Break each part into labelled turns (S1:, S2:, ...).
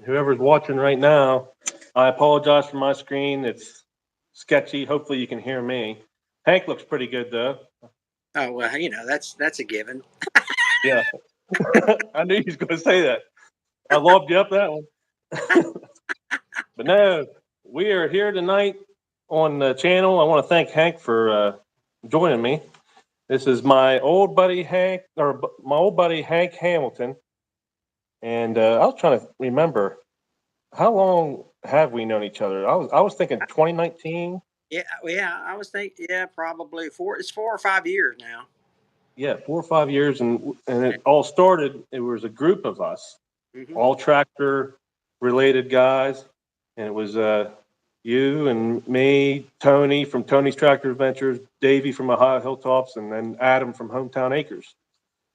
S1: whoever's watching right now, I apologize for my screen. It's sketchy. Hopefully you can hear me. Hank looks pretty good though.
S2: Oh well, that's a given.
S1: Yeah, I knew he was going to say that. I loved you up that one. But no, we are here tonight on the channel. I want to thank Hank for joining me. This is my old buddy Hank Hamilton, and I was trying to remember how long have we known each other. I was thinking 2019.
S2: Yeah. I was thinking, yeah, probably four. It's 4 or 5 years now.
S1: Yeah, 4 or 5 years, and it all started. It was a group of us,
S2: Mm-hmm.
S1: all tractor related guys, and it was you and me, Tony from Tony's Tractor Adventures, Davey from Ohio Hilltops, and then Adam from Hometown Acres.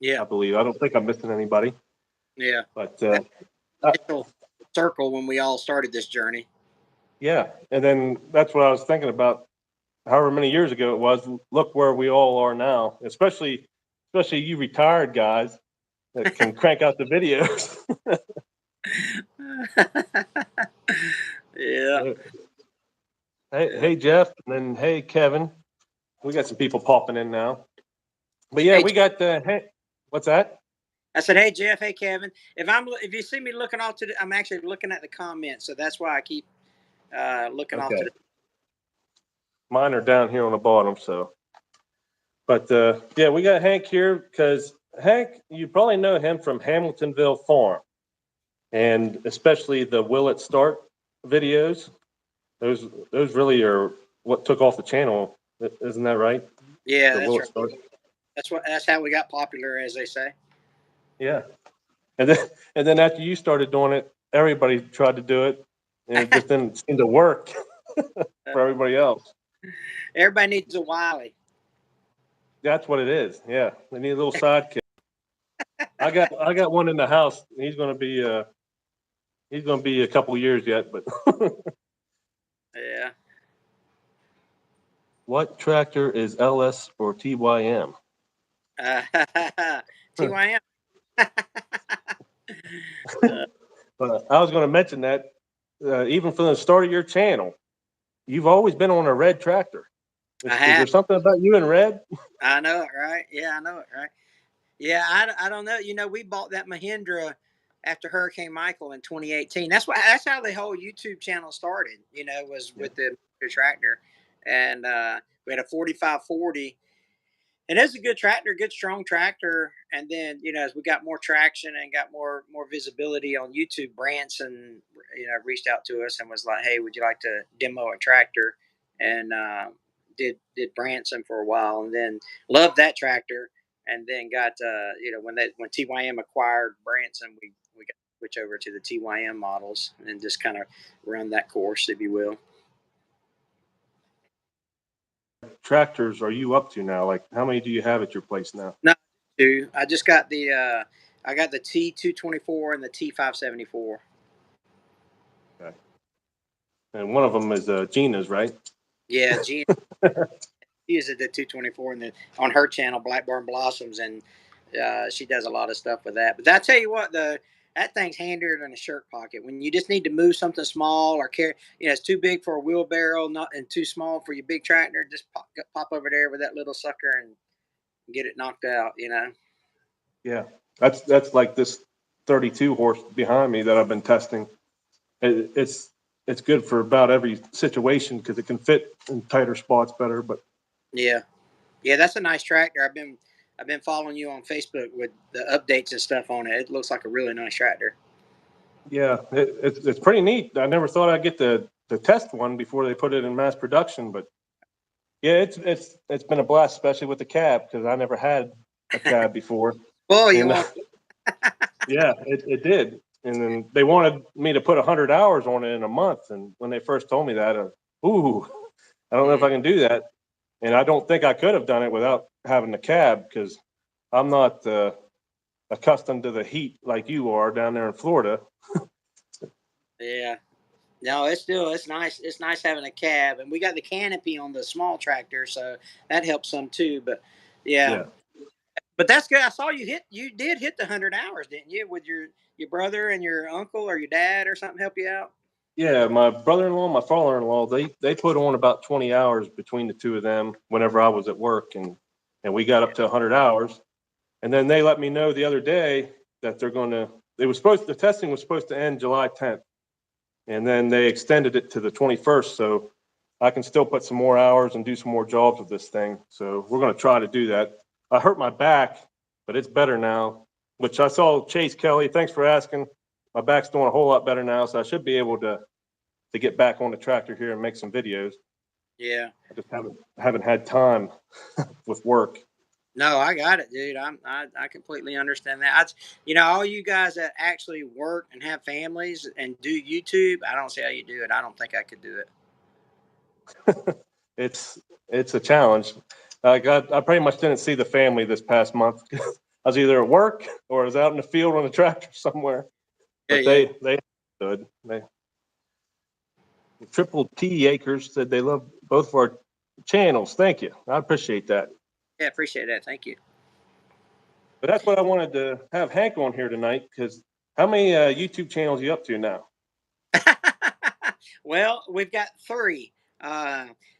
S2: Yeah,
S1: I believe. I don't think I'm missing anybody,
S2: yeah.
S1: but
S2: That
S1: uh,
S2: initial circle when we all started this journey.
S1: yeah. And then that's what I was thinking about. However many years ago it was. Look where we all are now, especially you retired guys that can crank out the videos.
S2: Yeah.
S1: Hey Jeff, and then hey Kevin. We got some people popping in now. But yeah,
S2: Hey,
S1: we got what's that?
S2: I said, hey Jeff, hey Kevin. If you see me looking off I'm actually looking at the comments, so that's why I keep looking off to
S1: Okay.
S2: the.
S1: Mine are down here on the bottom, so. But yeah, we got Hank here because Hank, you probably know him from Hamiltonville Farm, and especially the Will It Start videos. Those really are what took off the channel, isn't that right?
S2: Yeah,
S1: The
S2: that's
S1: Will It
S2: right.
S1: Start.
S2: That's how we got popular, as they say.
S1: Yeah, and then after you started doing it, everybody tried to do it, and it just didn't seem to work for everybody else.
S2: Everybody needs a Wiley.
S1: That's what it is. Yeah, they need a little sidekick. I got one in the house. He's gonna be a couple years yet, but
S2: Yeah.
S1: what tractor is LS or TYM?
S2: Uh, TYM.
S1: But I was going to mention that even from the start of your channel, you've always been on a red tractor.
S2: I
S1: Is there
S2: have.
S1: something about you in red?
S2: I know it, right? Yeah, I know it, right? Yeah, I don't know. We bought that Mahindra after Hurricane Michael in 2018. That's how the whole YouTube channel started. Was
S1: Yeah.
S2: with the tractor, and we had a 4540, and it's a good tractor, good strong tractor. And then as we got more traction and got more visibility on YouTube, Branson reached out to us and was like, "Hey, would you like to demo a tractor?" And did Branson for a while, and then loved that tractor. And then got when TYM acquired Branson, we got to switch over to the TYM models and just kind of run that course, if you will.
S1: Tractors are you up to now? Like, how many do you have at your place now?
S2: No, two. I just got the T224 and the T574.
S1: Okay. And one of them is Gina's, right?
S2: Yeah, Gina uses the 224 and on her channel Black Barn Blossoms, and she does a lot of stuff with that. But I tell you what, that thing's handier than a shirt pocket. When you just need to move something small or carry, it's too big for a wheelbarrow, not and too small for your big tractor. Just pop over there with that little sucker and get it knocked out.
S1: Yeah, that's like this 32 horse behind me that I've been testing. It's good for about every situation because it can fit in tighter spots better. But
S2: Yeah, yeah, that's a nice tractor. I've been following you on Facebook with the updates and stuff on it. It looks like a really nice tractor.
S1: yeah, it's pretty neat. I never thought I'd get to test one before they put it in mass production, but yeah, it's been a blast, especially with the cab because I never had a cab before,
S2: Well, you
S1: and
S2: want
S1: yeah, it did. And then they wanted me to put 100 hours on it in a month, and when they first told me that, ooh, I don't know if I can do that, and I don't think I could have done it without having the cab because I'm not accustomed to the heat like you are down there in Florida.
S2: yeah. No, it's nice. It's nice having a cab, and we got the canopy on the small tractor, so that helps some too. But yeah,
S1: Yeah,
S2: But that's good. I saw you did hit the 100 hours, didn't you? With your brother and your uncle or your dad or something help you out?
S1: Yeah, my brother-in-law, my father-in-law, they put on about 20 hours between the two of them whenever I was at work, and we got up to 100 hours. And then they let me know the other day that the testing was supposed to end July 10th. And then they extended it to the 21st. So I can still put some more hours and do some more jobs with this thing. So we're going to try to do that. I hurt my back, but it's better now, which I saw Chase Kelly. Thanks for asking. My back's doing a whole lot better now. So I should be able to get back on the tractor here and make some videos.
S2: Yeah.
S1: I just haven't had time with work.
S2: No, I got it, dude. I completely understand that. All you guys that actually work and have families and do YouTube, I don't see how you do it. I don't think I could do it.
S1: It's a challenge. I pretty much didn't see the family this past month. I was either at work or I was out in the field on a tractor somewhere.
S2: Yeah,
S1: But
S2: yeah.
S1: they stood. Triple T Acres said they love both of our channels. Thank you. I appreciate that.
S2: Yeah, appreciate that. Thank you.
S1: But that's what I wanted to have Hank on here tonight, because how many YouTube channels are you up to now?
S2: Well, we've got three.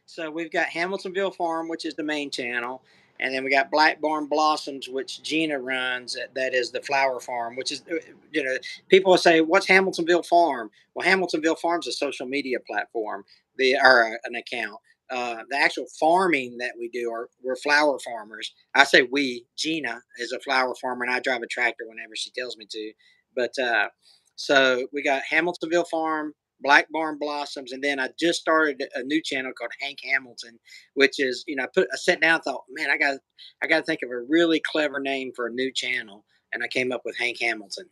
S2: So we've got Hamiltonville Farm, which is the main channel, and then we got Black Barn Blossoms, which Gina runs. That is the flower farm, which is people will say, "What's Hamiltonville Farm?" Well, Hamiltonville Farm's a social media platform, an account. The actual farming that we do we're flower farmers. I say we. Gina is a flower farmer, and I drive a tractor whenever she tells me to. But so we got Hamiltonville Farm, Black Barn Blossoms, and then I just started a new channel called Hank Hamilton, which is I sat down and thought, man, I got to think of a really clever name for a new channel, and I came up with Hank Hamilton.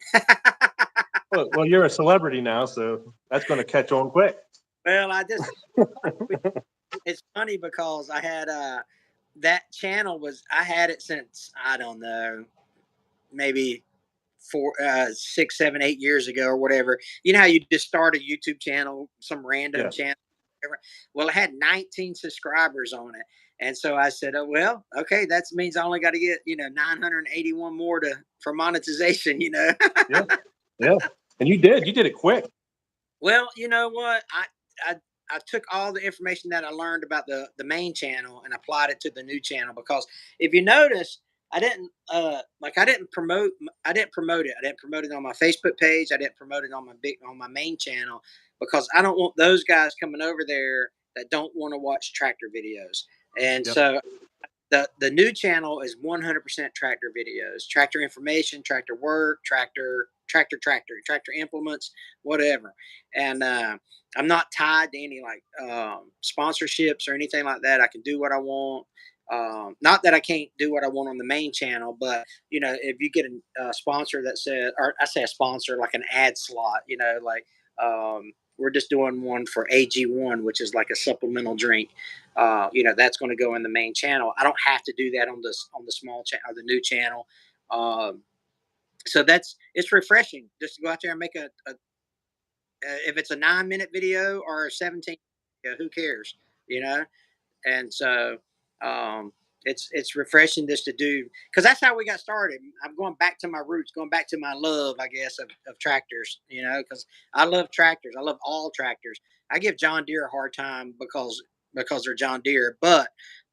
S1: Well, you're a celebrity now, so that's going to catch on quick.
S2: Well, it's funny because I had that channel I had it since, I don't know, maybe 6, 7, 8 years ago or whatever. You know how you just start a YouTube channel, some random
S1: Yeah.
S2: channel. Whatever. Well, I had 19 subscribers on it, and so I said, "Oh well, okay, that means I only got to get 981 more for monetization."
S1: Yeah, yeah, and you did it quick.
S2: Well, you know what? I I took all the information that I learned about the main channel and applied it to the new channel, because if you notice, I didn't I didn't promote it. I didn't promote it on my Facebook page. I didn't promote it on my main channel, because I don't want those guys coming over there that don't want to watch tractor videos. And
S1: Yep.
S2: so the new channel is 100% tractor videos, tractor information, tractor work, tractor implements, whatever. And I'm not tied to any sponsorships or anything like that. I can do what I want. Not that I can't do what I want on the main channel, but if you get a sponsor that says, or I say a sponsor like an ad slot, we're just doing one for AG1, which is like a supplemental drink. That's going to go in the main channel. I don't have to do that on the small channel or the new channel. So it's refreshing just to go out there and make if it's a 9-minute video or a 17, who cares, you know? And so um, it's refreshing just to do, because that's how we got started. I'm going back to my roots, going back to my love, I guess, of tractors. Because I love tractors. I love all tractors. I give John Deere a hard time because they're John Deere, but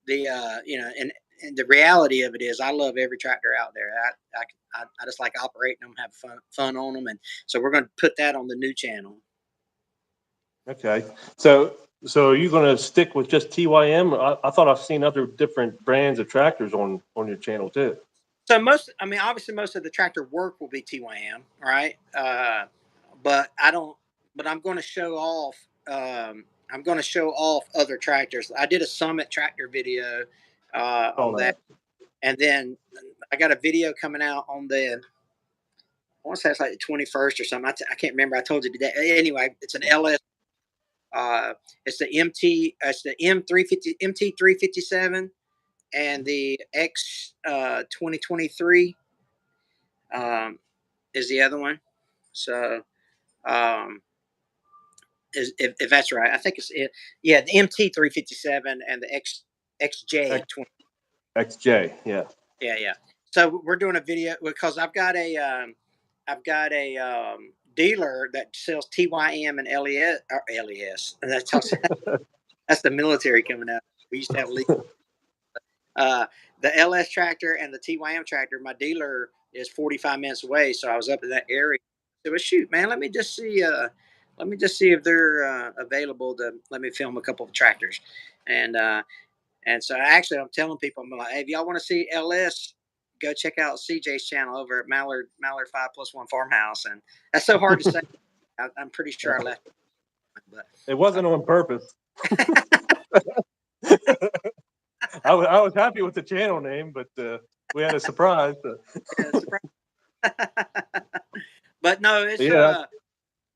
S2: and the reality of it is, I love every tractor out there. I just like operating them, have fun on them, and so we're going to put that on the new channel.
S1: Okay, so are you going to stick with just TYM? I thought I've seen other different brands of tractors on your channel too.
S2: So obviously most of the tractor work will be TYM, right? But I don't. But I'm going to show off. I'm going to show off other tractors. I did a Summit tractor video on that, and then I got a video coming out on I want to say it's like the 21st or something. I can't remember. I told you today. Anyway, it's an LS. It's the MT. It's the MT357 and the X 2023 is the other one. So if that's right, I think yeah, the MT357 and the XJ 20.
S1: XJ, yeah.
S2: Yeah, yeah. So we're doing a video because I've got a dealer that sells TYM and LES, or LES, and that's the military coming out. We used to have uh, the LS tractor and the TYM tractor. My dealer is 45 minutes away, so I was up in that area. So, well, shoot, man, let me just see if they're available to let me film a couple of tractors, and so actually, I'm telling people, I'm like, hey, if y'all want to see LS, go check out CJ's channel over at Mallard 5+1 Farmhouse, and that's so hard to say. I'm pretty sure I left, but
S1: It wasn't on purpose. I was happy with the channel name, but we had a surprise.
S2: yeah, surprise. But no,
S1: Yeah,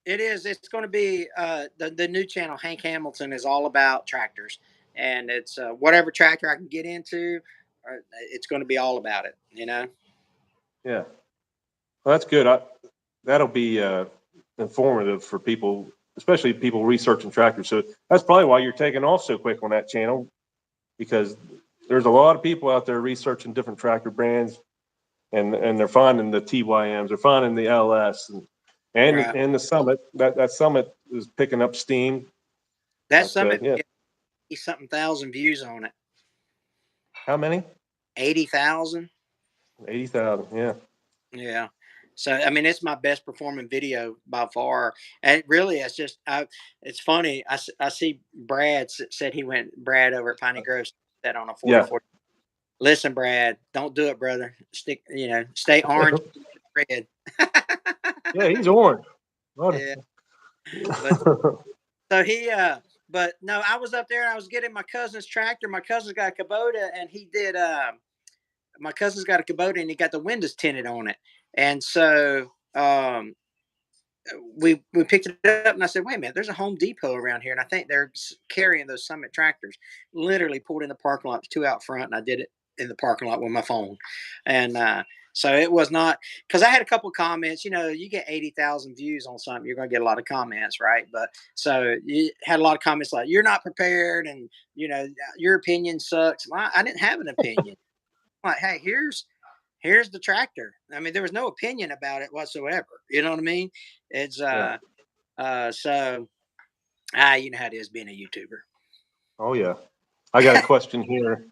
S2: it is. It's going to be the new channel. Hank Hamilton is all about tractors, and it's whatever tractor I can get into, it's going to be all about it. You know.
S1: yeah. Well, that's good. That'll be informative for people, especially people researching tractors. So that's probably why you're taking off so quick on that channel, because there's a lot of people out there researching different tractor brands, and they're finding the TYMs, they're finding the LS,
S2: Right.
S1: and the Summit. That Summit is picking up steam.
S2: That
S1: But
S2: summit
S1: yeah,
S2: 80-something thousand views on it.
S1: how many?
S2: 80,000.
S1: 80,000. Yeah.
S2: Yeah. So I mean, it's my best performing video by far, and really, it's funny. I see said he went Brad over at Piney Grove said on a
S1: Yeah.
S2: 44. Listen, Brad, don't do it, brother. Stay orange, red.
S1: Yeah, he's orange. What?
S2: Yeah, but so but no, I was up there and I was getting my cousin's tractor. My cousin's got a Kubota, and he did. My cousin's got a Kubota, and he got the windows tinted on it, and so we picked it up, and I said, "Wait a minute, there's a Home Depot around here, and I think they're carrying those Summit tractors." Literally pulled in the parking lot, two out front, and I did it in the parking lot with my phone, and so it was not because I had a couple of comments. You know, you get 80,000 views on something, you're going to get a lot of comments, right? But so you had a lot of comments like, "You're not prepared," and your opinion sucks. Well, I didn't have an opinion. I'm like, hey, here's the tractor. I mean, there was no opinion about it whatsoever. You know what I mean? It's
S1: Yeah.
S2: so you know how it is being a YouTuber.
S1: Oh yeah. I got a question here.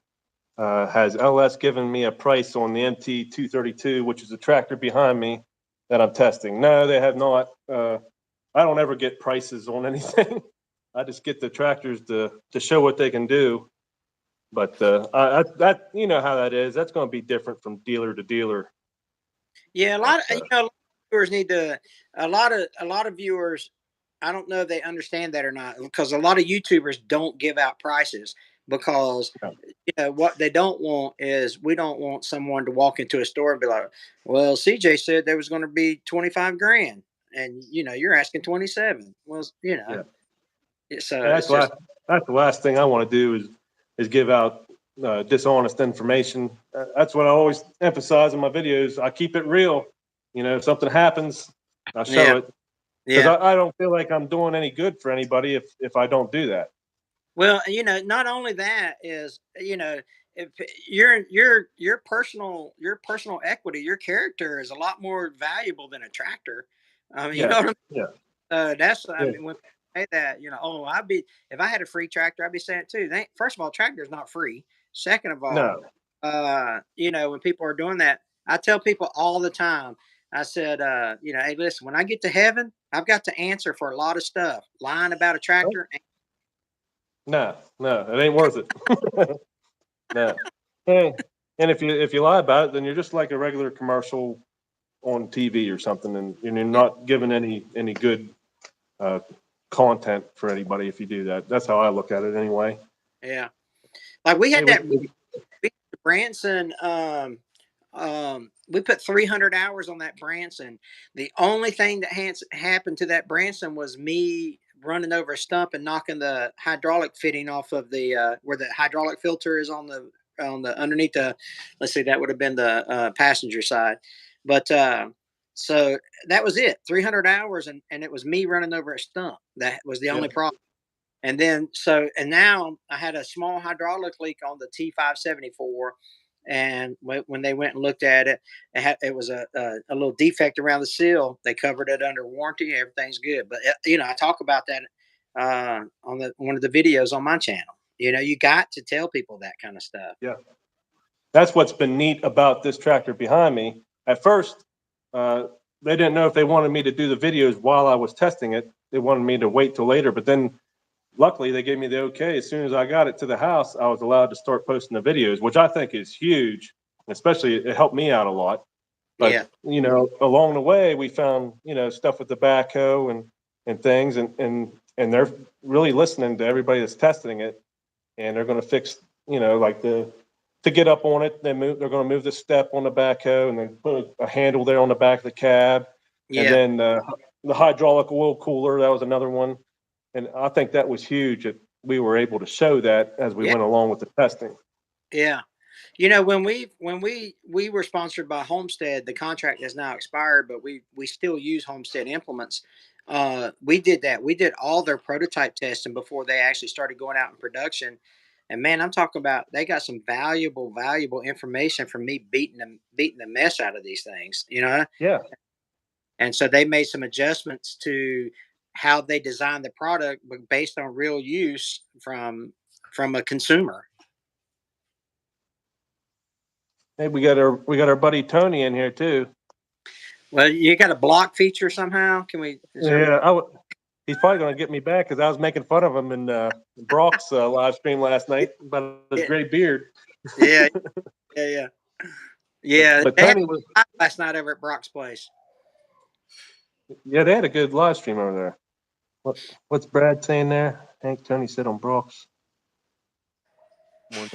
S1: Has LS given me a price on the MT 232, which is the tractor behind me that I'm testing? No, they have not. I don't ever get prices on anything. I just get the tractors to show what they can do. But that you know how that is. That's going to be different from dealer to dealer.
S2: Yeah, a
S1: But
S2: lot of a lot of viewers need to a lot of viewers. I don't know if they understand that or not because a lot of YouTubers don't give out prices because
S1: yeah.
S2: what they don't want is we don't want someone to walk into a store and be like, "Well, CJ said there was going to be 25 grand, and you're asking 27." Well,
S1: Yeah.
S2: so
S1: That's
S2: it's just
S1: that's the last thing I want to do is give out dishonest information. That's what I always emphasize in my videos. I keep it real. If something happens, I'll
S2: yeah,
S1: show it because
S2: yeah.
S1: I don't feel like I'm doing any good for anybody if I don't do that.
S2: Well, not only that is, if your personal equity, your character is a lot more valuable than a tractor. You know
S1: Yeah,
S2: what I mean?
S1: yeah,
S2: That's I
S1: yeah.
S2: mean when I say that, oh, I'd be if I had a free tractor, I'd be saying it too. First of all, tractor is not free. Second of all,
S1: No,
S2: when people are doing that, I tell people all the time. I said, hey, listen, when I get to heaven, I've got to answer for a lot of stuff. Lying about a tractor.
S1: no, it ain't worth it. No. And, and if you lie about it, then you're just like a regular commercial on TV or something, and you're not giving any good uh, content for anybody if you do that. That's how I look at it anyway.
S2: Yeah. Like we
S1: Hey,
S2: had that Branson. We put 300 hours on that Branson. The only thing that happened to that Branson was me running over a stump and knocking the hydraulic fitting off of the where the hydraulic filter is on the underneath the. Let's see, that would have been the passenger side, but so that was it. 300 hours, and it was me running over a stump. That was the
S1: yeah,
S2: only problem. And now I had a small hydraulic leak on the T574, And when they went and looked at it, it was a little defect around the seal. They covered it under warranty. Everything's good. But I talk about that on the one of the videos on my channel. You got to tell people that kind of stuff.
S1: Yeah. That's what's been neat about this tractor behind me. At first, they didn't know if they wanted me to do the videos while I was testing it. They wanted me to wait till later, but then luckily they gave me the okay. As soon as I got it to the house, I was allowed to start posting the videos, which I think is huge. Especially it helped me out a lot.
S2: Yeah.
S1: But along the way we found stuff with the backhoe and things, and they're really listening to everybody that's testing it, and they're going to fix like to get up on it. They're going to move the step on the backhoe and then put a handle there on the back of the cab. And
S2: Yeah.
S1: then the hydraulic oil cooler, that was another one. And I think that was huge that we were able to show that as we
S2: Yeah.
S1: went along with the testing.
S2: Yeah. When we were sponsored by Homestead, the contract has now expired, but we still use Homestead implements. We did that. We did all their prototype testing before they actually started going out in production. And man, I'm talking about they got some valuable information from me beating the mess out of these things.
S1: Yeah.
S2: And so they made some adjustments to how they designed the product, but based on real use from a consumer.
S1: Hey, we got our buddy Tony in here too.
S2: Well, you got a block feature somehow? Can we?
S1: Yeah, he's probably going to get me back because I was making fun of him in Brock's live stream last night about his gray beard.
S2: Yeah, yeah. Yeah,
S1: But
S2: they had
S1: Tony was.
S2: last night over at Brock's place.
S1: Yeah, they had a good live stream over there. What's Brad saying there? Hank Tony said on Brock's.
S2: I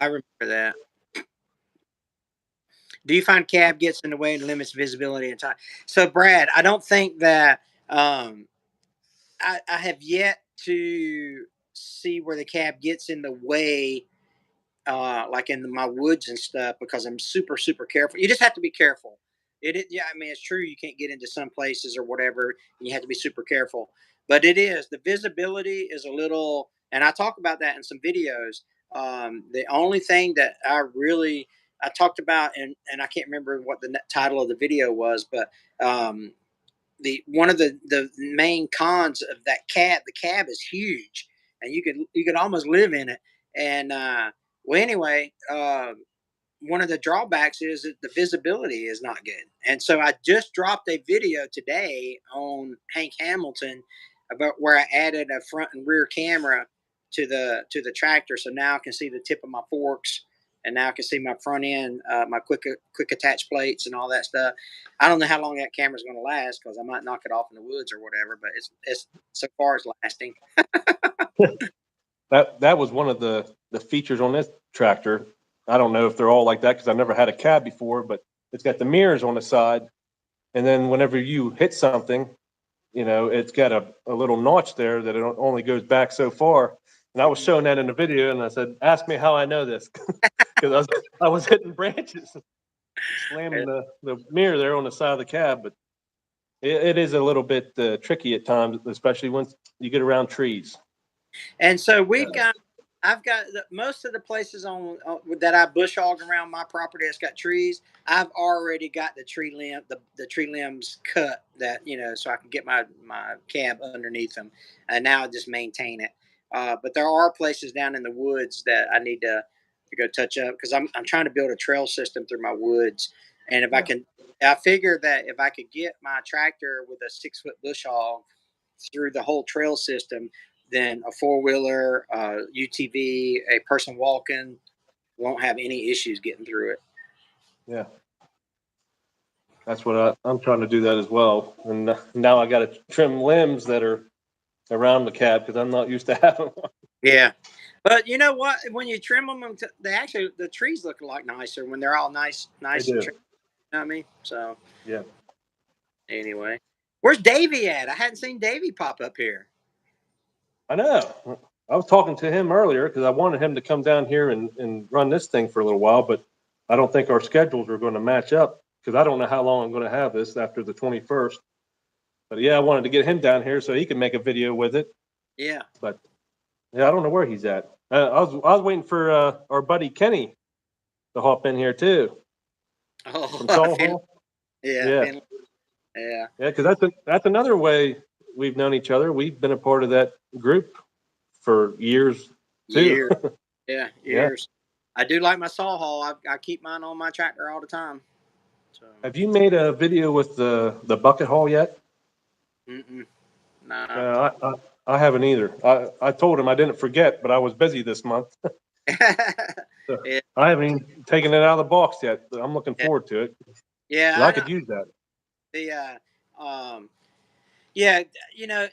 S2: remember that. Do you find cab gets in the way and limits visibility and time? So, Brad, I don't think that I have yet to see where the cab gets in the way, like in my woods and stuff, because I'm super careful. You just have to be careful. Yeah. I mean, it's true. You can't get into some places or whatever, and you have to be super careful. But the visibility is a little, and I talk about that in some videos. The only thing that I talked about, and I can't remember what the title of the video was, but the one of the main cons of the cab is huge, and you could almost live in it. And well, anyway, one of the drawbacks is that the visibility is not good. And so I just dropped a video today on Hank Hamilton about where I added a front and rear camera to the tractor, so now I can see the tip of my forks, and now I can see my front end, my quick attach plates and all that stuff. I don't know how long that camera's going to last because I might knock it off in the woods or whatever, but it's so far it's lasting.
S1: That was one of the features on this tractor. I don't know if they're all like that because I've never had a cab before, but it's got the mirrors on the side, and then whenever you hit something, it's got a little notch there that it only goes back so far. And I was showing that in the video, and I said, "Ask me how I know this," because I was hitting branches, slamming the mirror there on the side of the cab. But it is a little bit tricky at times, especially once you get around trees.
S2: And so I've got most of the places on that I bush hog around my property that's got trees. I've already got the tree limbs cut so I can get my cab underneath them, and now I just maintain it. But there are places down in the woods that I need to go touch up because I'm trying to build a trail system through my woods, and I figure that if I could get my tractor with a 6-foot bush hog through the whole trail system, then a four-wheeler, UTV, a person walking won't have any issues getting through it.
S1: Yeah, that's what I'm trying to do that as well. And now I got to trim limbs that are around the cab because I'm not used to having one.
S2: Yeah, but you know what? When you trim them, the trees look a lot nicer when they're all nice
S1: They
S2: and
S1: do.
S2: trimmed. You know what I mean? So
S1: Yeah.
S2: anyway, where's Davey at? I hadn't seen Davey pop up here.
S1: I know. I was talking to him earlier because I wanted him to come down here and run this thing for a little while, but I don't think our schedules are going to match up because I don't know how long I'm going to have this after the 21st. But yeah, I wanted to get him down here so he can make a video with it.
S2: Yeah.
S1: But yeah, I don't know where he's at. I was waiting for our buddy Kenny, to hop in here too
S2: Oh,
S1: from Soho.
S2: yeah,
S1: Yeah,
S2: Finley. Yeah,
S1: yeah, because that's another way we've known each other. We've been a part of that group for years too.
S2: years. Yeah,
S1: Yeah.
S2: years. I do like my saw haul. I keep mine on my tractor all the time. So,
S1: Have you made a video with the bucket haul yet?
S2: mm-mm, nah.
S1: I haven't either. I told him I didn't forget, but I was busy this month. So
S2: Yeah,
S1: I haven't even taken it out of the box yet. But I'm looking
S2: yeah,
S1: forward to it
S2: yeah.
S1: because I could use that.
S2: The yeah,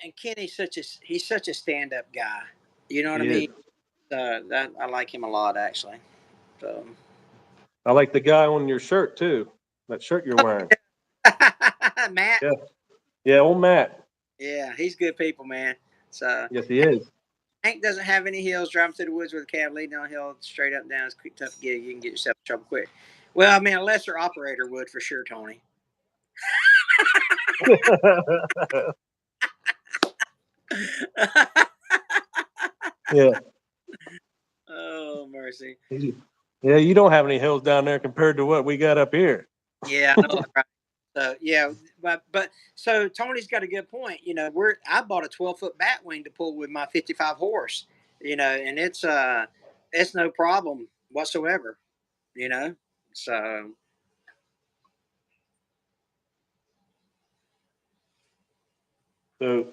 S2: and Kenny's he's such a stand up guy. You know what I
S1: He is.
S2: mean? That I like him a lot actually. So
S1: I like the guy on your shirt too. That shirt you're wearing.
S2: Matt,
S1: Yeah, yeah, old Matt.
S2: yeah, he's good people, man. So
S1: Yes, he is.
S2: Hank doesn't have any hills. Driving through the woods with a cab leading downhill, straight up and down. It's a quick, tough gig. You can get yourself in trouble quick. Well, I mean, a lesser operator would for sure, Tony.
S1: Yeah.
S2: Oh mercy.
S1: Yeah, you don't have any hills down there compared to what we got up here.
S2: Yeah, I know. Right? So yeah, but so Tony's got a good point. I bought a 12-foot bat wing to pull with my 55 horse. And it's no problem whatsoever. You know, so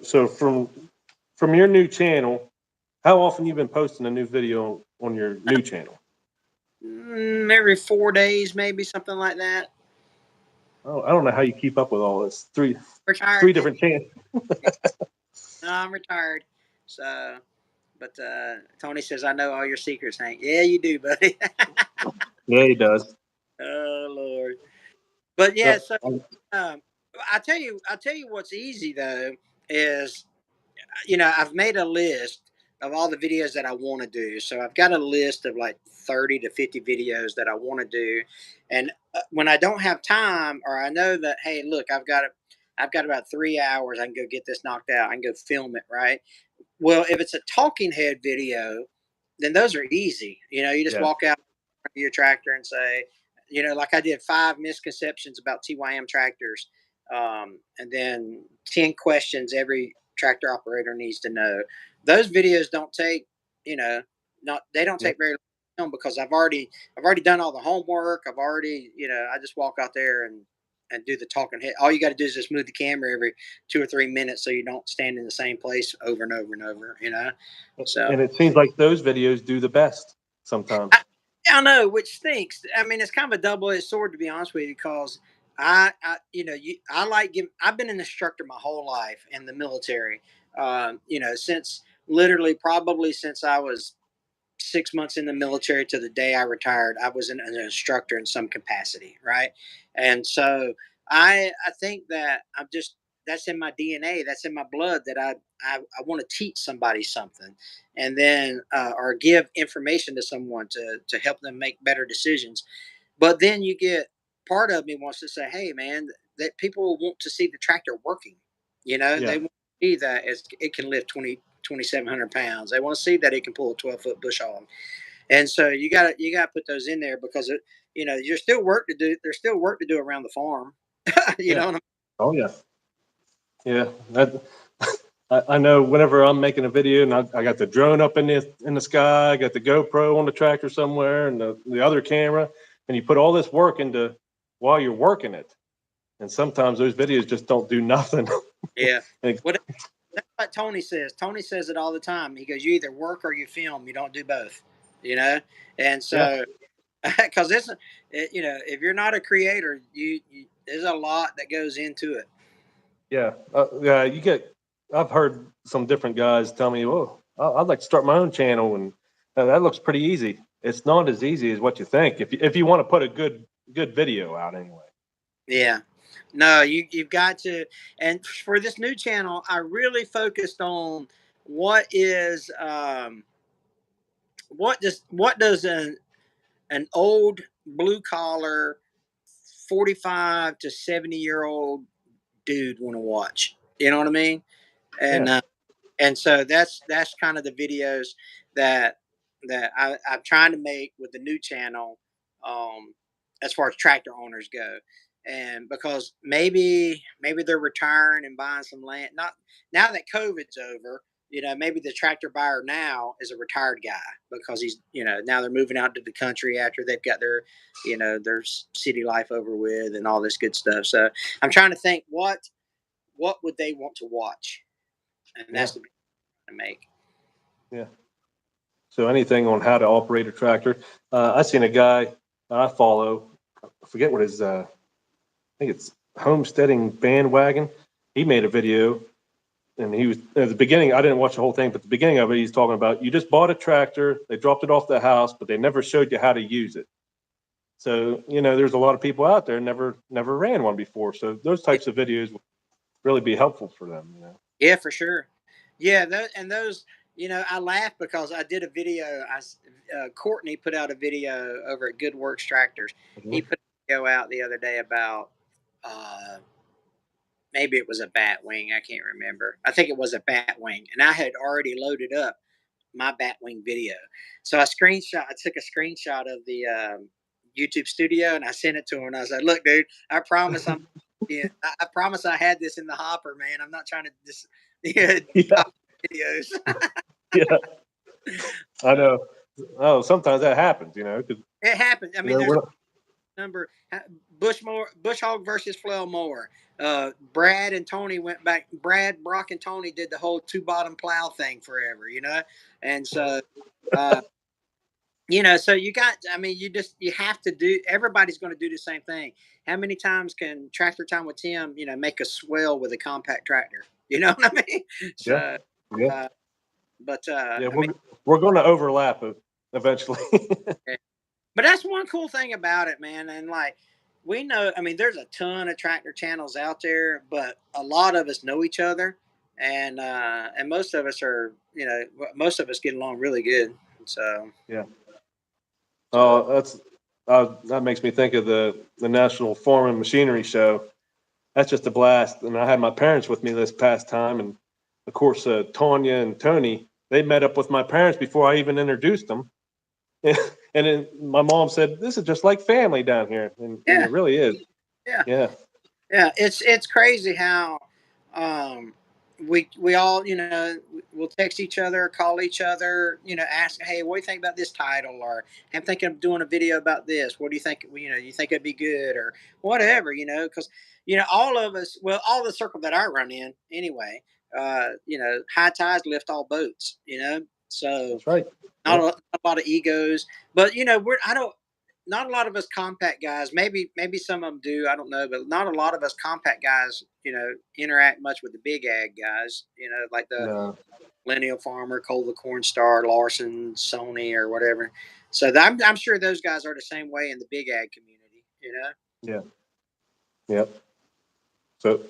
S1: So from your new channel, how often you been posting a new video on your new channel?
S2: every 4 days, maybe something like that.
S1: Oh, I don't know how you keep up with all this.
S2: Retired.
S1: Three different channels.
S2: No, I'm retired. So, but Tony says I know all your secrets, Hank. Yeah, you do, buddy.
S1: Yeah, he does.
S2: Oh Lord. But yeah,
S1: So,
S2: so um, I tell you what's easy though is I've made a list of all the videos that I want to do. So I've got a list of like 30 to 50 videos that I want to do. And when I don't have time, or I know that, hey, look, I've got about 3 hours. I can go get this knocked out. I can go film it. Right. Well, if it's a talking head video, then those are easy. You just
S1: yeah,
S2: walk out of your tractor and say, like I did 5 misconceptions about TYM tractors, and then 10 questions every tractor operator needs to know. Those videos don't take, not they don't
S1: yeah.
S2: take very long because I've already done all the homework. I just walk out there and do the talking head. All you got to do is just move the camera every 2 or 3 minutes so you don't stand in the same place over and over and over. So
S1: And it seems like those videos do the best sometimes.
S2: I know, which stinks. I mean, it's kind of a double-edged sword, to be honest with you, because I like I've been an instructor my whole life in the military. Since literally probably since I was 6 months in the military to the day I retired, I was an instructor in some capacity, right? And so I think that that's in my DNA, that's in my blood that I want to teach somebody something, and then or give information to someone to help them make better decisions. But then you get part of me wants to say, hey man, that people want to see the tractor working.
S1: Yeah,
S2: They want to see that it can lift 2,700 pounds. They want to see that it can pull a 12-foot bush hog. And so you gotta put those in there because there's still work to do. There's still work to do around the farm. you
S1: yeah.
S2: know what I
S1: Oh yeah, yeah. That I know. Whenever I'm making a video and I got the drone up in the sky, I got the GoPro on the tractor somewhere, and the other camera, and you put all this work into while you're working it, and sometimes those videos just don't do nothing.
S2: Yeah.
S1: Like,
S2: What That's what Tony says. Tony says it all the time. He goes, "You either work or you film. You don't do both." You know, and
S1: yeah,
S2: so because if you're not a creator, there's a lot that goes into it.
S1: yeah, yeah. You get. I've heard some different guys tell me, "Oh, I'd like to start my own channel," and that looks pretty easy. It's not as easy as what you think. If you want to put a good video out anyway.
S2: Yeah. No, you've got to. And for this new channel, I really focused on what is what does an old blue collar 45 to 70-year-old dude want to watch. You know what I mean?
S1: Yeah,
S2: And so that's kind of the videos that I'm trying to make with the new channel. as far as tractor owners go. And because maybe they're retiring and buying some land. Not now that COVID's over, maybe the tractor buyer now is a retired guy because he's, now they're moving out to the country after they've got their, their city life over with and all this good stuff. So I'm trying to think what would they want to watch, and that's the big to make.
S1: Yeah. So anything on how to operate a tractor. I seen a guy I follow. I forget what his. I think it's homesteading bandwagon. He made a video, and he was at the beginning. I didn't watch the whole thing, but the beginning of it, he's talking about you just bought a tractor, they dropped it off the house, but they never showed you how to use it. So there's a lot of people out there never ran one before. So those types of videos would really be helpful for them.
S2: Yeah, for sure. Yeah, those, I laugh because I did a video. Courtney put out a video over at Good Works Tractors.
S1: Mm-hmm.
S2: He put a video out the other day about uh, maybe it was a bat wing. I can't remember. I think it was a bat wing, and I had already loaded up my bat wing video. So I took a screenshot of the YouTube studio, and I sent it to him. And I was like, "Look, dude, I promise yeah, I promise I had this in the hopper, man. I'm not trying to just videos."
S1: Yeah, I know. Oh, sometimes that happens, because
S2: It happens. I mean, there's number bush hog versus flail mower. Brad and Tony went back. Brad, Brock, and Tony did the whole two bottom plow thing forever, and so. So you got, I mean, you have to do, everybody's going to do the same thing. How many times can Tractor Time with Tim, make a swell with a compact tractor? You know what I mean? So,
S1: yeah.
S2: Yeah,
S1: we're going to overlap eventually.
S2: But that's one cool thing about it, man. And like, we know, I mean, there's a ton of tractor channels out there, but a lot of us know each other, and most of us are, most of us get along really good. So
S1: yeah. That makes me think of the National Farm and Machinery Show. That's just a blast. And I had my parents with me this past time, and of course, Tanya and Tony, they met up with my parents before I even introduced them. And then my mom said, "This is just like family down here," and it really is.
S2: Yeah. It's crazy how we all, we'll text each other, call each other, ask, "Hey, what do you think about this title?" Or, "I'm thinking of doing a video about this. What do you think? You think it'd be good?" Or whatever, because all of us, well, all the circle that I run in anyway, high tides lift all boats, so
S1: that's right.
S2: not a lot of egos, but not a lot of us compact guys. Maybe some of them do. I don't know, but not a lot of us compact guys, interact much with the big ag guys. Like the Millennial Farmer, Cole the Corn Star, Larson, Sony, or whatever. So I'm sure those guys are the same way in the big ag community.
S1: Yeah. Yep. So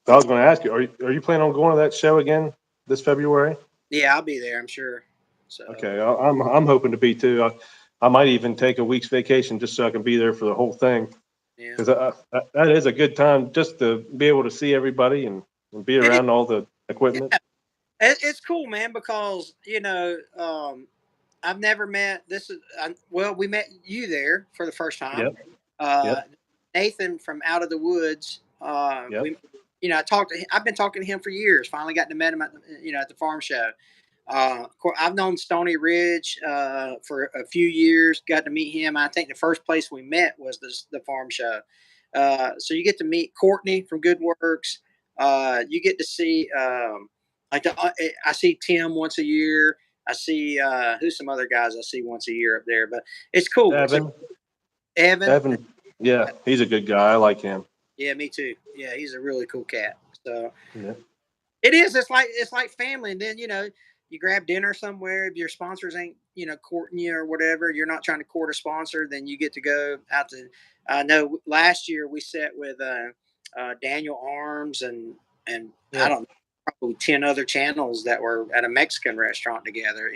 S1: I was going to ask you, are you planning on going to that show again this February?
S2: Yeah, I'll be there, I'm sure. So
S1: okay, I'm hoping to be too. I might even take a week's vacation just so I can be there for the whole thing.
S2: Yeah,
S1: because that is a good time just to be able to see everybody and be around all the equipment.
S2: Yeah. It's cool, man, because I've never met we met you there for the first time.
S1: Yep.
S2: Nathan from Out of the Woods.
S1: Yep.
S2: I've been talking to him for years. Finally got to meet him at the farm show. I've known Stony Ridge for a few years. Got to meet him. I think the first place we met was the farm show. So you get to meet Courtney from Good Works. You get to see I see Tim once a year. I see who's some other guys I see once a year up there. But it's cool.
S1: Evan. Yeah, he's a good guy. I like him.
S2: Yeah, me too. Yeah, he's a really cool cat. So
S1: yeah.
S2: It is. It's like family. And then you grab dinner somewhere. If your sponsors ain't courting you or whatever, you're not trying to court a sponsor. Then you get to go out to. I know last year we sat with Daniel Arms and I don't know, probably 10 other channels that were at a Mexican restaurant together.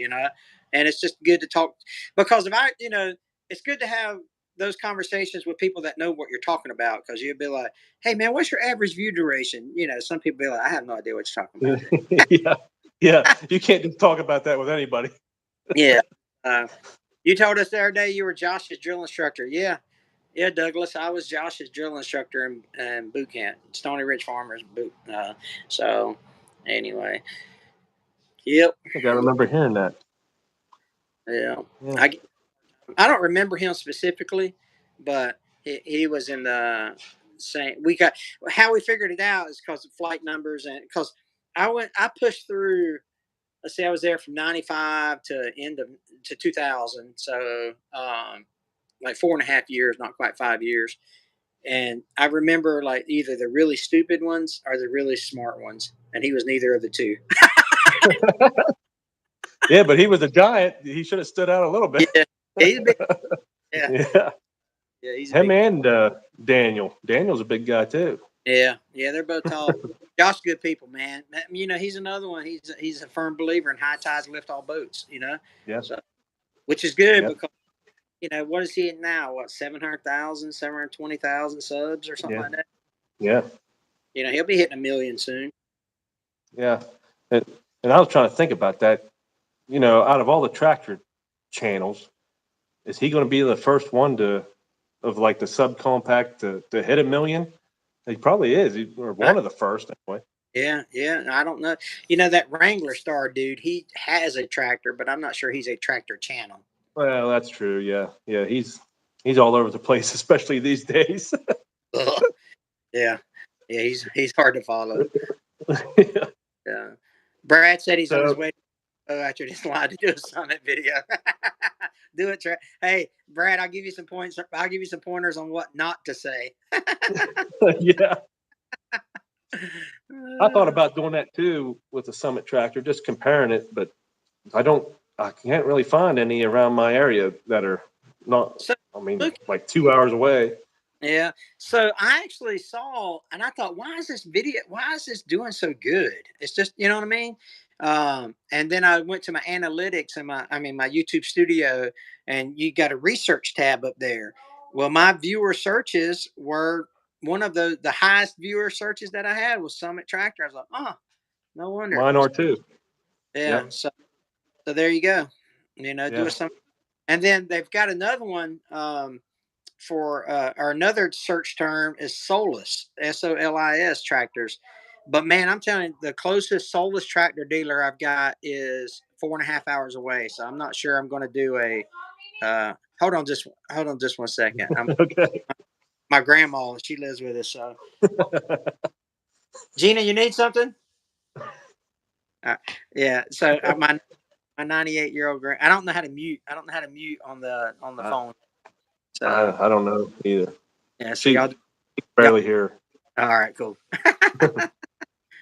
S2: And it's just good to talk because it's good to have those conversations with people that know what you're talking about, because you'd be like, "Hey man, what's your average view duration?" Some people be like, "I have no idea what you're talking
S1: about." Yeah, you can't just talk about that with anybody.
S2: Yeah, You told us the other day you were Josh's drill instructor. Yeah. Yeah, Douglas. I was Josh's drill instructor in boot camp, Stony Ridge Farmers boot. So, anyway, yep,
S1: I think I remember hearing that.
S2: yeah.
S1: Yeah.
S2: I don't remember him specifically, but he was in the same. We got how we figured it out is because of flight numbers and because I pushed through. Let's see, I was there from '95 to end of to 2000, so like 4.5 years, not quite 5 years. And I remember like either the really stupid ones or the really smart ones, and he was neither of the two.
S1: Yeah, but he was a giant. He should have stood out a little bit.
S2: Yeah, he's a big. Yeah,
S1: Yeah.
S2: yeah, he's a
S1: Him
S2: big.
S1: and Daniel. Daniel's a big guy too.
S2: Yeah, yeah, they're both tall. Josh, good people, man. You know, he's another one. He's a firm believer in high tides lift all boats. You know,
S1: Yeah.
S2: so which is good
S1: Yeah.
S2: because what is he at now? What 700,000, 720,000 subs or something
S1: Yeah.
S2: like that.
S1: Yeah.
S2: He'll be hitting 1 million soon.
S1: Yeah. And I was trying to think about that. Out of all the tractor channels, is he going to be the first one of like the subcompact to hit 1 million? He probably is. Or one of the first anyway.
S2: Yeah, yeah. I don't know. That Wrangler Star dude, he has a tractor, but I'm not sure he's a tractor channel.
S1: Well, that's true. Yeah. Yeah. He's all over the place, especially these days.
S2: Yeah. Yeah, he's hard to follow.
S1: Yeah.
S2: Yeah. Brad said he's on his
S1: So
S2: way after this live to do a summit video. Do it, Hey, Brad, I'll give you some points. I'll give you some pointers on what not to say.
S1: yeah. I thought about doing that too with the Summit tractor, just comparing it, but I can't really find any around my area that are not,
S2: So, look,
S1: like 2 hours away.
S2: yeah. So I actually saw, and I thought, why is this doing so good? It's just, you know what I mean? And then I went to my analytics and my YouTube studio, and you got a research tab up there. Well, my viewer searches were one of the highest viewer searches that I had was Summit Tractor. I was like, oh, no wonder.
S1: Mine are too.
S2: Yeah.
S1: Yep.
S2: So there you go. Do
S1: Yeah.
S2: a some, and then they've got another one. For or another search term is Solus, SOLIS tractors. But man, I'm telling you, the closest Solus tractor dealer I've got is 4.5 hours away. So I'm not sure I'm going to do a. Hold on, just 1 second.
S1: Okay.
S2: My grandma, she lives with us. So Gina, you need something? Yeah. So my 98-year-old grand. I don't know how to mute. I don't know how to mute on the phone. So
S1: I don't know either.
S2: yeah. So
S1: She
S2: y'all.
S1: barely hear.
S2: All right. Cool.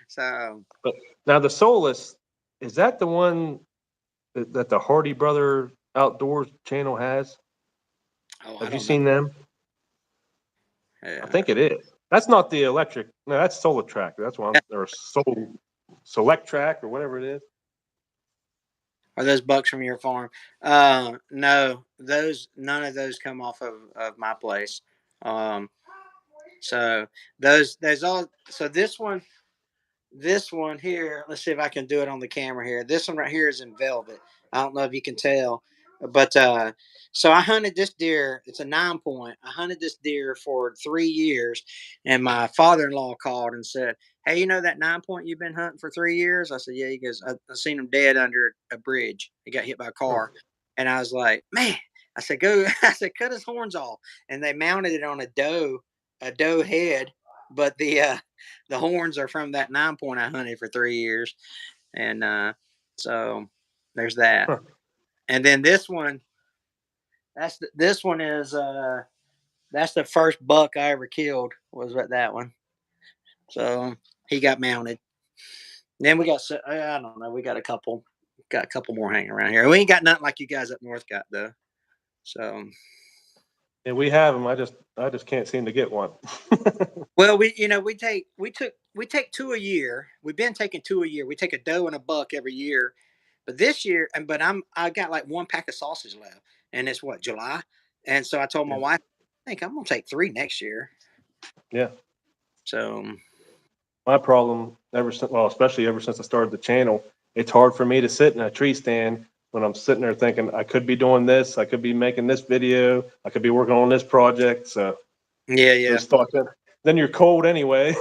S2: So.
S1: But now the Solus, is that the one that the Hardy Brother Outdoors channel has?
S2: Oh,
S1: Have you seen them?
S2: Yeah.
S1: I think it is. That's not the electric. No, that's Solar Track. That's one or Select Track or whatever it is.
S2: Are those bucks from your farm? No, none of those come off of my place. Um, so there's all. So this one here. Let's see if I can do it on the camera here. This one right here is in velvet. I don't know if you can tell, but so I hunted this deer. It's a 9 point. I hunted this deer for 3 years, and my father-in-law called and said, "Hey, you know that 9 point you've been hunting for 3 years?" I said, "Yeah." He goes, "I seen him dead under a bridge. He got hit by a car," and I was like, "Man." I said, "Go." I said, "Cut his horns off," and they mounted it on a doe head, but the horns are from that 9 point I hunted for 3 years, and so there's that.
S1: Huh.
S2: And then this one, this one is that's the first buck I ever killed was that one. So he got mounted. Then we got I don't know, we got a couple more hanging around here. We ain't got nothing like you guys up north got though. So
S1: Yeah, we have them. I just can't seem to get one.
S2: well, we take two a year. We've been taking two a year. We take a doe and a buck every year. But this year, but I got like one pack of sausage left, and it's what July, and so I told my
S1: Yeah.
S2: wife, I think I'm gonna take three next year.
S1: Yeah.
S2: So
S1: My problem especially ever since I started the channel, it's hard for me to sit in a tree stand when I'm sitting there thinking I could be doing this, I could be making this video, I could be working on this project. So
S2: Yeah.
S1: those thoughts. Then you're cold anyway.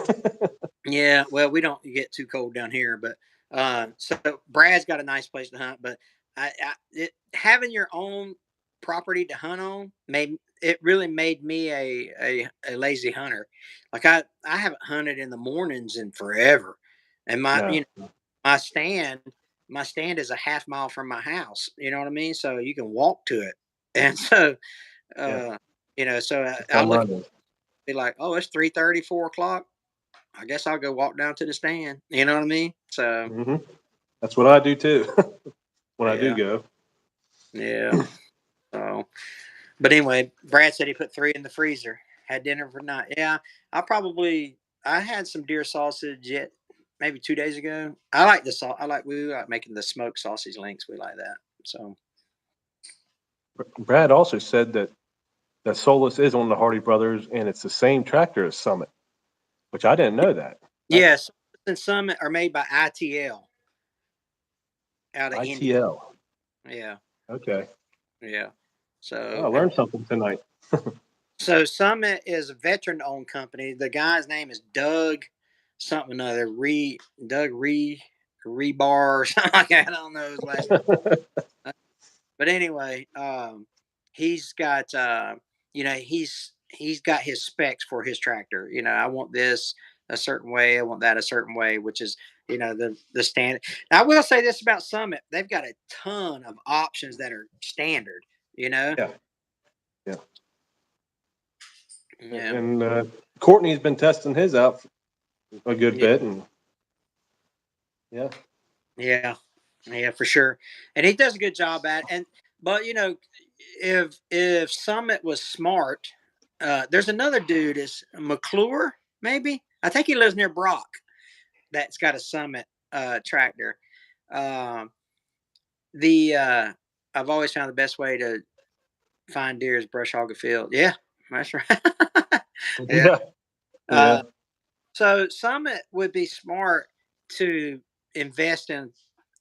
S2: Yeah, well, we don't get too cold down here, but so Brad's got a nice place to hunt. But having your own property to hunt on made it really made me a lazy hunter. Like I haven't hunted in the mornings in forever, and
S1: No.
S2: my stand my stand is a half mile from my house. You know what I mean? So you can walk to it, and so
S1: Yeah.
S2: uh, so I
S1: Come
S2: look
S1: running.
S2: be like, oh, it's 3:30, 4 o'clock. I guess I'll go walk down to the stand. You know what I mean? So
S1: Hmm. That's what I do too. When I do
S2: yeah,
S1: go.
S2: yeah. So, but anyway, Brad said he put 3 in the freezer. Had dinner for night. Yeah, I had some deer sausage yet maybe 2 days ago. I like the salt. We like making the smoked sausage links. We like that. So
S1: Brad also said that Solus is on the Hardy Brothers, and it's the same tractor as Summit, which I didn't know that.
S2: yes, and Summit are made by ITL out of India.
S1: ITL.
S2: Yeah,
S1: Okay.
S2: yeah.
S1: Oh,
S2: So
S1: I learned something tonight.
S2: Summit is a veteran-owned company. The guy's name is Doug something or other. Doug Rebar or something like that. I don't know his last name. But anyway, he's got he's got his specs for his tractor. I want this a certain way. I want that a certain way, which is the standard. Now, I will say this about Summit: they've got a ton of options that are standard. You know.
S1: Yeah. Yeah.
S2: Yeah.
S1: And Courtney's been testing his out a good
S2: Yeah.
S1: bit, and yeah.
S2: Yeah, yeah, for sure. And he does a good job at it. But if Summit was smart, there's another dude is McClure, maybe. I think he lives near Brock. That's got a Summit tractor. Um, the I've always found the best way to find deer is brush hog a field. Yeah, that's right. Yeah.
S1: Yeah. Yeah.
S2: Uh, so Summit would be smart to invest in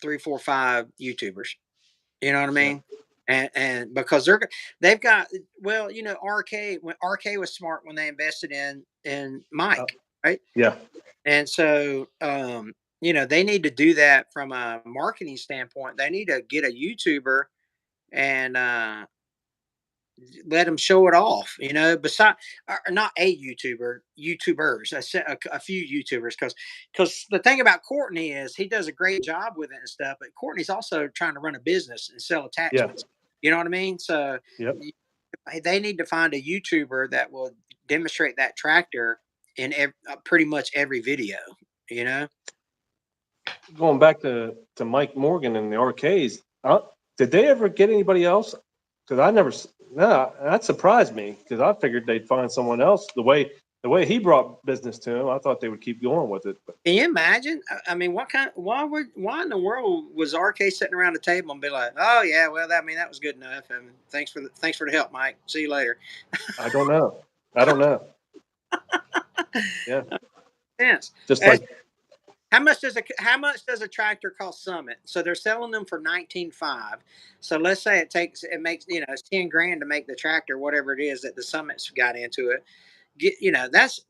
S2: 3, 4, 5 YouTubers. You know what I
S1: Yeah.
S2: mean? And because they've got RK when RK was smart when they invested in
S1: Uh,
S2: Mike, right?
S1: yeah.
S2: And so they need to do that from a marketing standpoint. They need to get a YouTuber and let them show it off. Beside or not a YouTubers, a few YouTubers, because the thing about Courtney is he does a great job with it and stuff. But Courtney's also trying to run a business and sell
S1: Yeah.
S2: attachments. You know what I mean? So
S1: Yep.
S2: they need to find a YouTuber that will demonstrate that tractor in pretty much every video. You know?
S1: Going back to Mike Morgan and the RKs, did they ever get anybody else? Because I never. No, that surprised me because I figured they'd find someone else. The way he brought business to him, I thought they would keep going with it. But
S2: Can you imagine? I mean, why in the world was RK sitting around the table and be like, "Oh yeah, well, that was good enough, and thanks for the help, Mike. See you later."
S1: I don't know. I don't know. Yeah,
S2: Yes.
S1: just like
S2: How much does a tractor cost Summit? So they're selling them for 19.5. So let's say it makes it's 10 grand to make the tractor, whatever it is that the Summit's got into it.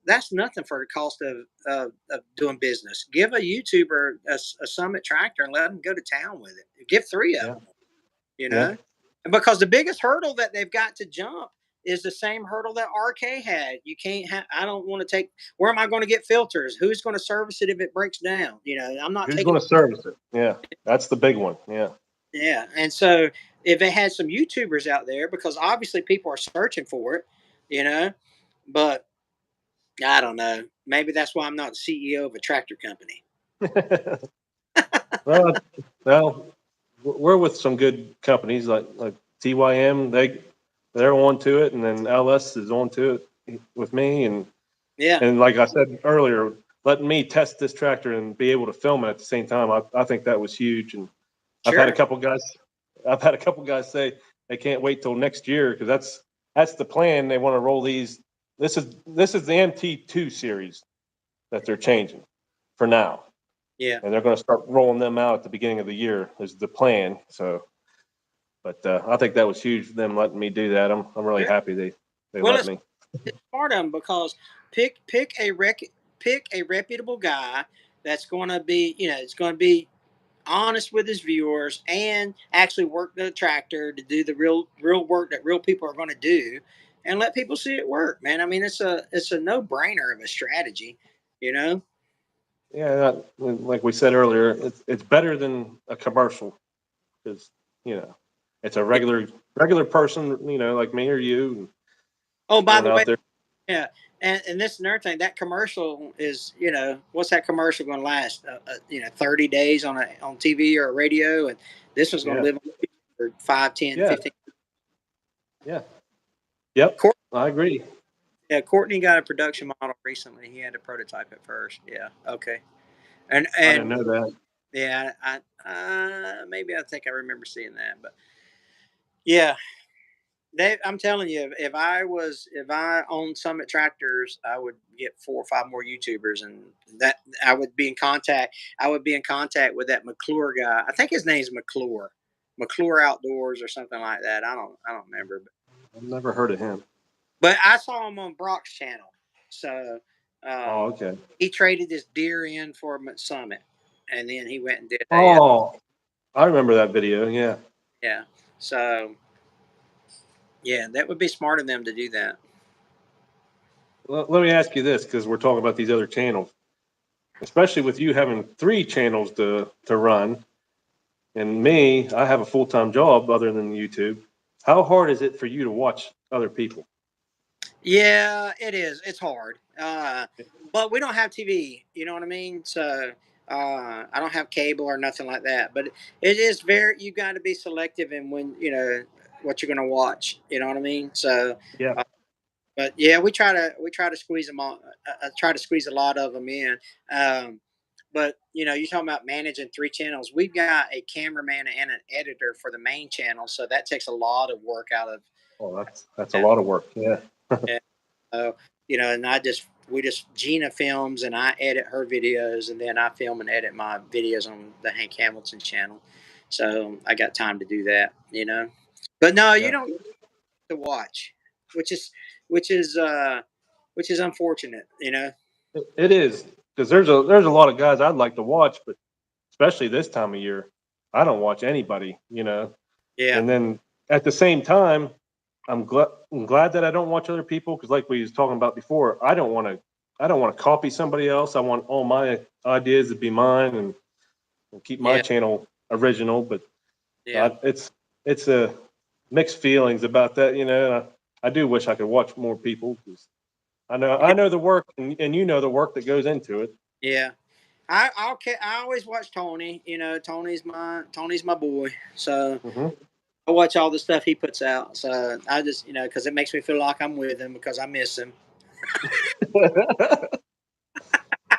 S2: That's nothing for the cost of doing business. Give a YouTuber a Summit tractor and let them go to town with it. Give 3 of
S1: yeah,
S2: them.
S1: yeah.
S2: And because the biggest hurdle that they've got to jump is the same hurdle that RK had. You can't have. I don't want to take. Where am I going to get filters? Who's going to service it if it breaks down? I'm not
S1: Who's
S2: taking.
S1: going to service it? Yeah, that's the big one. Yeah,
S2: Yeah, and so if they had some YouTubers out there, because obviously people are searching for it, you know, but I don't know. Maybe that's why I'm not the CEO of a tractor company.
S1: well, well, we're with some good companies like TYM. They're on to it, and then LS is on to it with me,
S2: Yeah,
S1: and like I said earlier, letting me test this tractor and be able to film it at the same time, I think that was huge. And I've had a
S2: sure.
S1: couple guys, I've had a couple guys say they can't wait till next year because that's the plan. They want to roll these. This is the MT2 series that they're changing for now,
S2: Yeah,
S1: and they're going to start rolling them out at the beginning of the year is the plan. So But I think that was huge for them letting me do that. I'm really happy they
S2: Well,
S1: let me.
S2: it's smart of them because pick a reputable guy that's going to be, it's going to be honest with his viewers and actually work the tractor to do the real work that real people are going to do, and let people see it work. Man, I mean, it's a no brainer of a strategy, you know.
S1: Yeah, like we said earlier, it's better than a commercial because you know it's a regular person, like me or you,
S2: Oh, by
S1: going
S2: the way,
S1: out there.
S2: yeah, and this is another thing. That commercial is, what's that commercial going to last? 30 days on TV or radio, and this one's going to
S1: Yeah,
S2: live on for 5, 10,
S1: yeah,
S2: 15.
S1: yeah, yep.
S2: Court,
S1: I agree.
S2: yeah, Courtney got a production model recently. He had to prototype it first. Yeah, okay, and
S1: I didn't
S2: and
S1: know that.
S2: yeah, I maybe I think I remember seeing that, but yeah, I'm telling you, if I owned Summit Tractors, I would get 4 or 5 more YouTubers, and that I would be in contact. I would be in contact with that McClure guy. I think his name's McClure Outdoors or something like that. I don't remember,
S1: I've never heard of him.
S2: but I saw him on Brock's channel. So
S1: Oh,
S2: um,
S1: okay.
S2: he traded his deer in for him at Summit, and then he went and did a
S1: Oh, I remember that video. Yeah.
S2: yeah. So yeah, that would be smart of them to do that.
S1: Let me ask you this, because we're talking about these other channels, especially with you having 3 channels to run, and me, I have a full-time job other than YouTube. How hard is it for you to watch other people?
S2: Yeah, it is. It's hard. But we don't have TV. You know what I mean? So I don't have cable or nothing like that. But it is very. You got to be selective in when what you're going to watch. You know what I mean? So,
S1: Yeah.
S2: uh, but yeah, we try to squeeze them all. Try to squeeze a lot of them in. Um, but you're talking about managing 3 channels. We've got a cameraman and an editor for the main channel, so that takes a lot of work out of.
S1: Oh, that's a lot of work. Yeah.
S2: So, and we just Gina films and I edit her videos, and then I film and edit my videos on the Hank Hamilton channel. So I got time to do that. But no, you
S1: Yeah.
S2: don't to watch, which is which is uh which is unfortunate.
S1: It is, because there's a lot of guys I'd like to watch, but especially this time of year, I don't watch anybody.
S2: Yeah.
S1: And then at the same time, I'm glad that I don't watch other people, because like we was talking about before, I don't want to copy somebody else. I want all my ideas to be mine, and keep my
S2: Yeah.
S1: channel original. But
S2: Yeah.
S1: it's a mixed feelings about that. I do wish I could watch more people, 'cause I know the work, and you know the work that goes into it.
S2: Yeah. I always watch Tony. Tony's my boy. So
S1: Hmm.
S2: I watch all the stuff he puts out. So I just because it makes me feel like I'm with him because I miss him.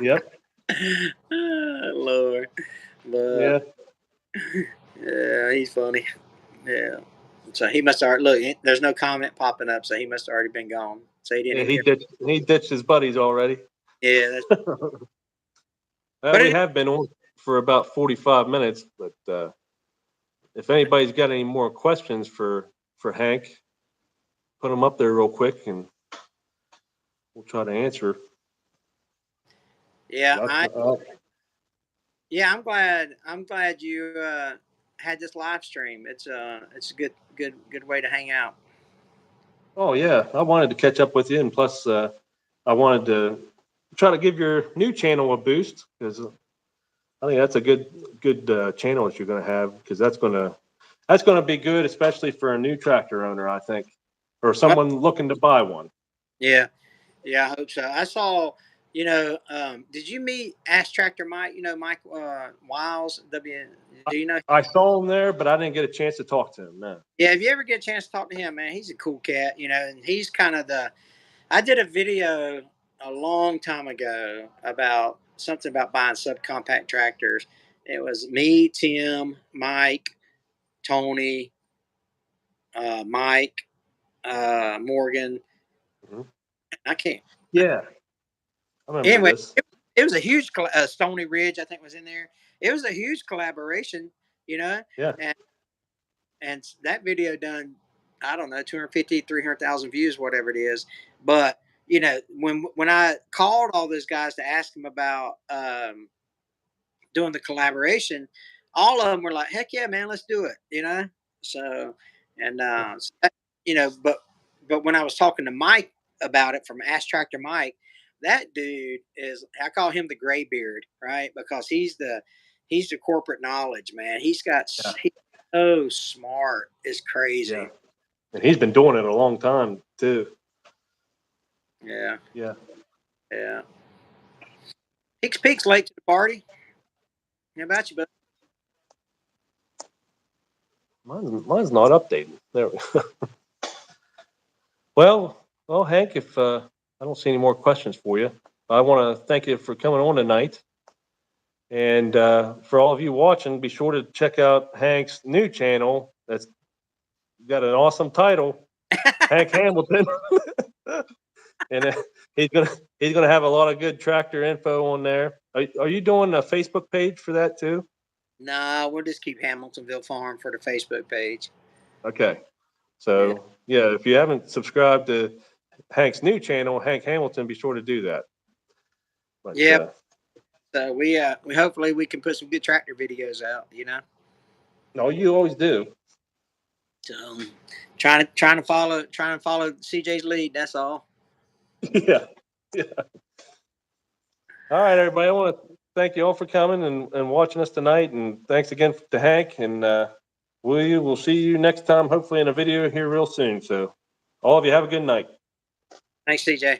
S1: Yep.
S2: Lord, but
S1: Yeah.
S2: yeah, he's funny. Yeah. So he must have look. There's no comment popping up, so he must have already been gone. So he didn't
S1: Yeah.
S2: even
S1: He
S2: hear.
S1: ditched his buddies already.
S2: Yeah,
S1: Well,
S2: but
S1: we
S2: it,
S1: have been on for about 45 minutes, but if anybody's got any more questions for Hank, put them up there real quick, and we'll try to answer.
S2: yeah,
S1: I, I,
S2: yeah, I'm glad you had this live stream. It's a good way to hang out.
S1: oh yeah, I wanted to catch up with you, and plus, I wanted to try to give your new channel a boost, because I think that's a good channel that you're going to have, because that's gonna be good, especially for a new tractor owner, I think, or
S2: Oh,
S1: someone looking to buy one.
S2: yeah, yeah, I hope so. I saw. Did you meet Ash Tractor Mike? Mike Wiles.
S1: I,
S2: Do you know?
S1: I saw him there, but I didn't get a chance to talk to him. No.
S2: Yeah, if you ever get a chance to talk to him, man, he's a cool cat. And he's kind of the. I did a video a long time ago about something about buying subcompact tractors. It was me, Tim, Mike, Tony, Mike, Morgan.
S1: Mhm.
S2: I can't.
S1: Yeah, I remember
S2: Anyway,
S1: this.
S2: it was a huge Stony Ridge. I think was in there. It was a huge collaboration. You know,
S1: Yeah.
S2: and and that video done, I don't know, 250, 300,000 views, whatever it is. But you know, when I called all those guys to ask them about doing the collaboration, all of them were like, "Heck yeah, man, let's do it." You know, so and you know, but when I was talking to Mike about it from Ask Tractor Mike, that dude is, I call him the gray beard, right? Because he's the corporate knowledge, man.
S1: Yeah.
S2: He's so smart, it's
S1: Yeah.
S2: crazy.
S1: And he's been doing it a long time too.
S2: Yeah,
S1: Yeah.
S2: yeah. Peaks late to the party. How about you, bud?
S1: Mine's not updated. There we go. Well, Hank, if I don't see any more questions for you, I want to thank you for coming on tonight. And for all of you watching, be sure to check out Hank's new channel. That's got an awesome title, Hank Hamilton. And he's gonna have a lot of good tractor info on there. Are you doing a Facebook page for that too?
S2: Nah, we'll just keep Hamiltonville Farm for the Facebook page.
S1: Okay.
S2: Yeah.
S1: So yeah, if you haven't subscribed to Hank's new channel, Hank Hamilton, be sure to do that. But
S2: Yeah. So we hopefully we can put some good tractor videos out, you know.
S1: no, you always do.
S2: So trying to follow CJ's lead. That's all.
S1: Yeah. Yeah. All right, everybody. I want to thank you all for coming and watching us tonight. And thanks again to Hank. And we'll see you next time, hopefully in a video here real soon. So all of you have a good night.
S2: Thanks, CJ.